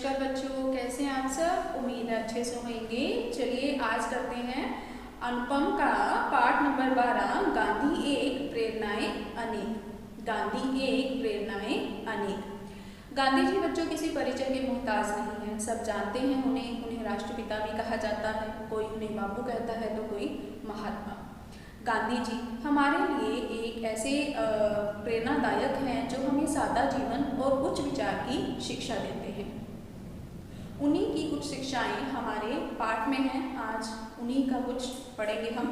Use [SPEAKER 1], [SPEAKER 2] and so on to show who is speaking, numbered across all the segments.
[SPEAKER 1] नमस्कार बच्चों, कैसे हैं आप सब। उम्मीद है अच्छे से होंगे। चलिए आज करते हैं अनुपम का पाठ नंबर 12, गांधी एक प्रेरणाएं अनेक। गांधी एक प्रेरणाएं अनेक। गांधी जी बच्चों किसी परिचय के मोहताज नहीं हैं, सब जानते हैं उन्हें राष्ट्रपिता भी कहा जाता है, कोई उन्हें बापू कहता है तो कोई महात्मा। गांधी जी हमारे लिए एक ऐसे प्रेरणादायक हैं जो हमें सादा जीवन और उच्च विचार की शिक्षा देते हैं। उन्हीं की कुछ शिक्षाएं हमारे पाठ में हैं, आज उन्हीं का कुछ पढ़ेंगे हम।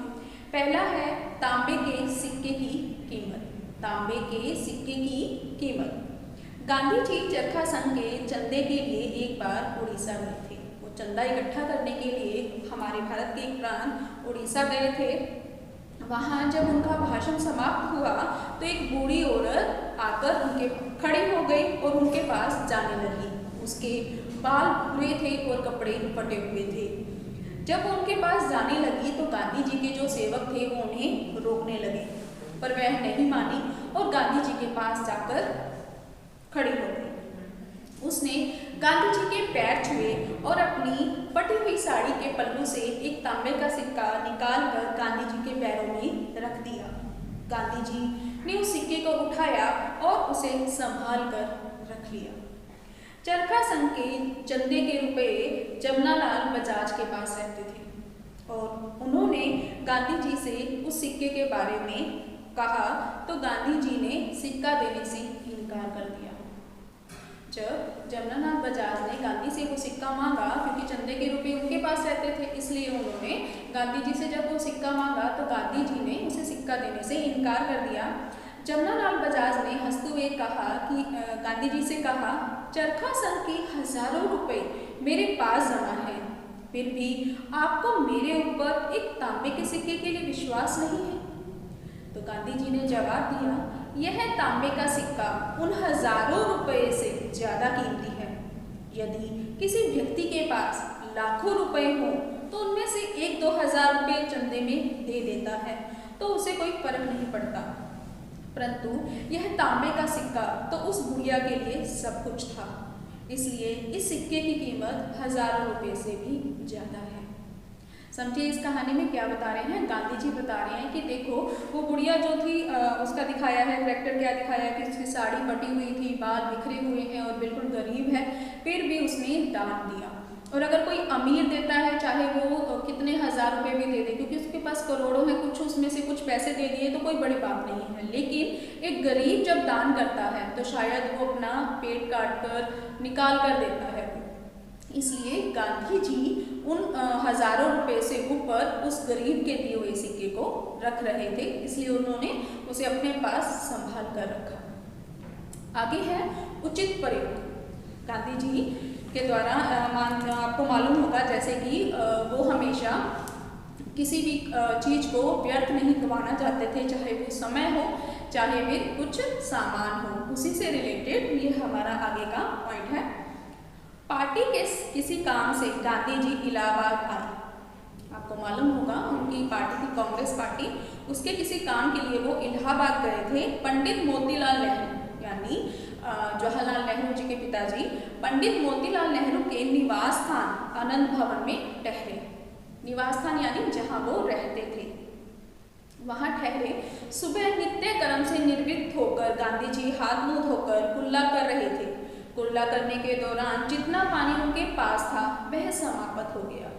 [SPEAKER 1] पहला है तांबे के सिक्के की कीमत। तांबे के सिक्के की कीमत। गांधी जी चरखा संघ के चंदे के लिए एक बार उड़ीसा गए थे। वो चंदा इकट्ठा करने के लिए हमारे भारत के एक प्रांत उड़ीसा गए थे। वहाँ जब उनका भाषण समाप्त हुआ तो एक बूढ़ी औरत आकर उनके खड़ी हो गई और उनके पास जाने लगी। उसके बाल भूरे थे और कपड़े फटे हुए थे। जब वो उनके पास जाने लगी तो गांधी जी के जो सेवक थे वो उन्हें रोकने लगे, पर वह नहीं मानी और गांधी जी के पास जाकर खड़ी हो गई। उसने गांधी जी के पैर छुए और अपनी फटी हुई साड़ी के पल्लू से एक तांबे का सिक्का निकालकर गांधी जी के पैरों में रख दिया। गांधी जी ने उस सिक्के को उठाया और उसे संभाल कर रख लिया। चरखा संघ के चंदे के रुपए जमनालाल बजाज के पास रहते थे और उन्होंने गांधी जी से उस सिक्के के बारे में कहा तो गांधी जी ने सिक्का देने से इनकार कर दिया। जब जमनालाल बजाज ने गांधी से वो सिक्का मांगा, क्योंकि चंदे के रुपए उनके पास रहते थे, इसलिए उन्होंने गांधी जी से जब वो सिक्का मांगा तो गांधी जी ने उसे सिक्का देने से इनकार कर दिया। जमनालाल बजाज ने हंसते हुए कहा कि गांधी जी से कहा, चरखा संघ के हजारों रुपए मेरे पास जमा है, फिर भी आपको मेरे ऊपर एक तांबे के सिक्के के लिए विश्वास नहीं है। तो गांधी जी ने जवाब दिया, यह तांबे का सिक्का उन हजारों रुपए से ज्यादा कीमती है। यदि किसी व्यक्ति के पास लाखों रुपए हो तो उनमें से 1-2 हजार रुपये चंदे में दे देता है तो उसे कोई फर्क नहीं पड़ता, परंतु यह तांबे का सिक्का तो उस बुढ़िया के लिए सब कुछ था, इसलिए इस सिक्के की कीमत हजारों रुपए से भी ज्यादा है। समझिए इस कहानी में क्या बता रहे हैं। गांधी जी बता रहे हैं कि देखो वो बुढ़िया जो थी, उसका दिखाया है कैरेक्टर, क्या दिखाया है कि उसकी साड़ी फटी हुई थी, बाल बिखरे हुए हैं और बिल्कुल गरीब है, फिर भी उसने दान दिया। और अगर कोई अमीर देता है, चाहे वो कितने हजार रुपए भी दे दे, क्योंकि उसके पास करोड़ों है, कुछ उसमें से कुछ पैसे दे दिए तो कोई बड़ी बात नहीं है, लेकिन एक गरीब जब दान करता है तो शायद वो अपना पेट काट कर निकाल कर देता है। इसलिए गांधी जी उन हजारों रुपए से ऊपर उस गरीब के दिए हुए सिक्के को रख रहे थे, इसलिए उन्होंने उसे अपने पास संभाल कर रखा। आगे है उचित प्रयोग। गांधी जी के द्वारा आपको मालूम होगा जैसे कि वो हमेशा किसी भी चीज को व्यर्थ नहीं गंवाना चाहते थे, चाहे वो समय हो चाहे फिर कुछ सामान हो। उसी से रिलेटेड ये हमारा आगे का पॉइंट है। पार्टी के किसी काम से गांधी जी इलाहाबाद आए। आपको मालूम होगा उनकी पार्टी थी कांग्रेस पार्टी, उसके किसी काम के लिए वो इलाहाबाद गए थे। पंडित मोतीलाल नेहरू यानी जवाहरलाल नेहरू जी के पिताजी पंडित मोतीलाल नेहरू के निवास स्थान आनंद भवन में ठहरे। निवास स्थान यानी जहां वो रहते थे, वहां ठहरे। सुबह नित्य कर्म से निवृत्त होकर गांधी जी हाथ मुंह धोकर कुल्ला कर रहे थे। कुल्ला करने के दौरान जितना पानी उनके पास था वह समाप्त हो गया।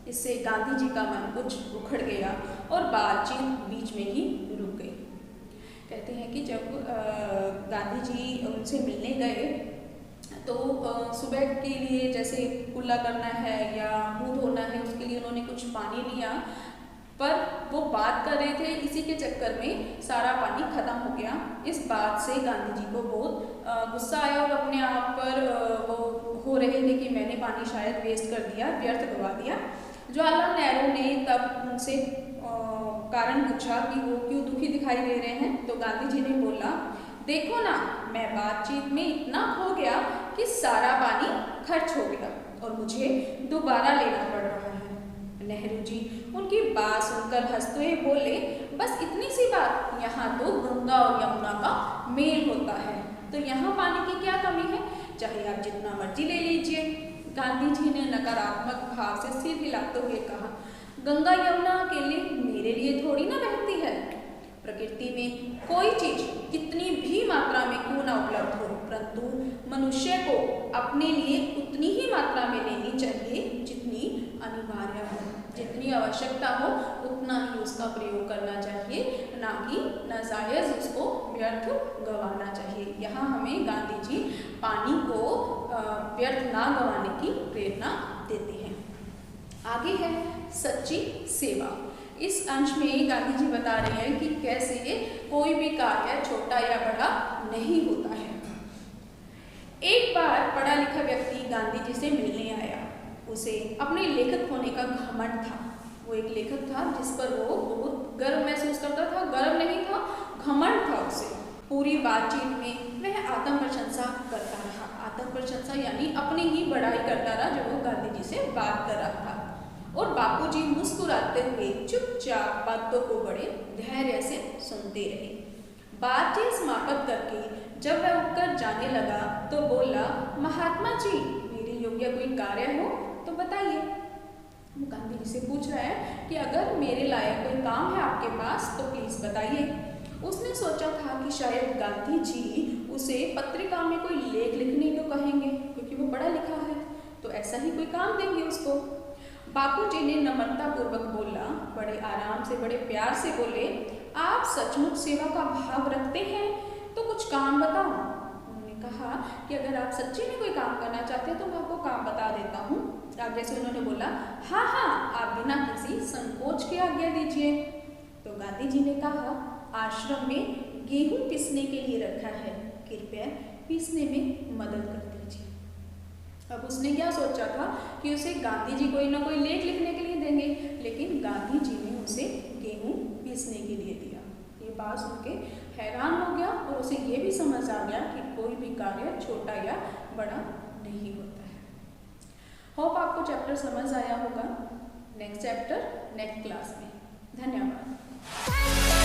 [SPEAKER 1] इससे गांधी जी का मन कुछ उखड़ गया और बातचीत बीच में ही रुक गई। कहते हैं कि जब गांधी जी उनसे मिलने गए तो सुबह के लिए जैसे कुल्ला करना है या मुंह धोना है, उसके लिए उन्होंने कुछ पानी लिया, पर वो बात कर रहे थे, इसी के चक्कर में सारा पानी खत्म हो गया। इस बात से गांधी जी को बहुत गुस्सा आया और अपने आप पर वो हो रहे थे कि मैंने पानी शायद वेस्ट कर दिया, व्यर्थ गवा दिया। जवाहरलाल नेहरू ने तब उनसे कारण पूछा कि वो क्यों दुखी दिखाई दे रहे हैं, तो गांधी जी ने बोला, देखो ना, मैं बातचीत में इतना खो गया कि सारा पानी खर्च हो गया और मुझे दोबारा लेना पड़ रहा है। नेहरू जी उनकी बात सुनकर हंसते हुए बोले, बस इतनी सी बात, यहाँ तो गंगा और यमुना का मेल होता है, तो यहाँ पानी की क्या कमी है। चाहे आप जितना मर्जी ले लीजिए। गांधी जी ने नकारात्मक भाव से सिर हिलाते हुए कहा, गंगा यमुना अकेले मेरे लिए थोड़ी ना बहती है। प्रकृति में कोई चीज कितनी भी मात्रा में क्यों ना उपलब्ध हो, परंतु मनुष्य को अपने लिए उतनी ही मात्रा में लेनी चाहिए जितनी अनिवार्य हो, जितनी आवश्यकता हो उतना ही उसका प्रयोग करना चाहिए, ना कि नाजायज उसको व्यर्थ गंवाना चाहिए। यहाँ हमें गांधी जी पानी को व्यर्थ ना गंवाने की प्रेरणा देते हैं। आगे है सच्ची सेवा। इस अंश में गांधी जी बता रहे हैं कि कैसे कोई भी कार्य छोटा या बड़ा नहीं होता है। एक बार पढ़ा लिखा व्यक्ति गांधी जी से मिलने आया। उसे अपने लेखक होने का घमंड था। वो एक लेखक था जिस पर वो बहुत गर्व महसूस करता था। गर्व नहीं था, घमंड था उसे। पूरी बातचीत में वह आत्म प्रशंसा करता रहा। आत्म प्रशंसा यानी अपनी ही बड़ाई करता रहा जब वो गांधी जी से बात कर रहा था। और बापूजी मुस्कुराते हुए चुपचाप बातों को बड़े धैर्य से सुनते रहे। बातचीत समाप्त करके जब वह उठकर जाने लगा तो बोला, महात्मा जी, मेरे योग्य कोई कार्य हो तो बताइए। वो गांधी जी से पूछ रहा है कि अगर मेरे लायक कोई काम है आपके पास तो प्लीज बताइए। उसने सोचा था कि शायद गांधी जी उसे पत्रिका में कोई लेख लिखने को कहेंगे, क्योंकि वो पढ़ा लिखा है, तो ऐसा ही कोई काम देंगे उसको। बापूजी ने नम्रता पूर्वक बोला, बड़े आराम से, बड़े प्यार से बोले, आप सचमुच सेवा का भाव रखते हैं तो कुछ काम बताओ। उन्होंने कहा कि अगर आप सच्ची में कोई काम करना चाहते हैं तो मैं आपको काम बता देता हूँ। आगे से उन्होंने बोला, हाँ हाँ, आप बिना किसी संकोच के आज्ञा दीजिए। तो गांधी जी ने कहा, आश्रम में गेहूं पीसने के लिए रखा है, कृपया पीसने में मदद कर दीजिए। अब उसने क्या सोचा था कि उसे गांधी जी कोई ना कोई लेख लिखने के लिए देंगे, लेकिन गांधी जी ने उसे गेहूं पीसने के लिए दिया। ये बात सुन के हैरान हो गया और उसे ये भी समझ आ गया कि कोई भी कार्य छोटा या बड़ा नहीं होता है। होप आपको चैप्टर समझ आया होगा। नेक्स्ट चैप्टर नेक्स्ट क्लास में। धन्यवाद।